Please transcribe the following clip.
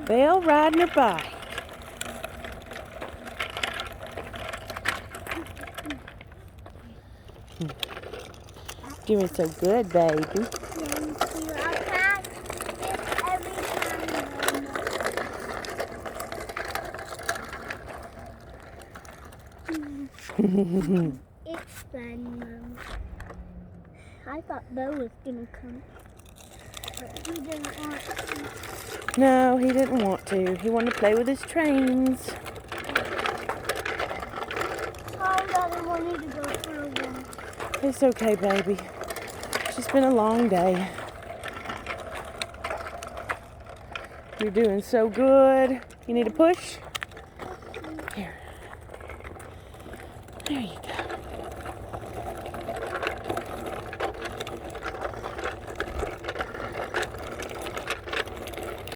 Belle riding her bike. Doing so good, baby. Thank you. I'll try this every time. It's fun, Mom. I thought Bo was gonna come, but he didn't want to. No, he didn't want to. He wanted to play with his trains. Sorry, Daddy wanted to go for a walk. It's okay, baby. It's just been a long day. You're doing so good. You need a push? Here. There you go.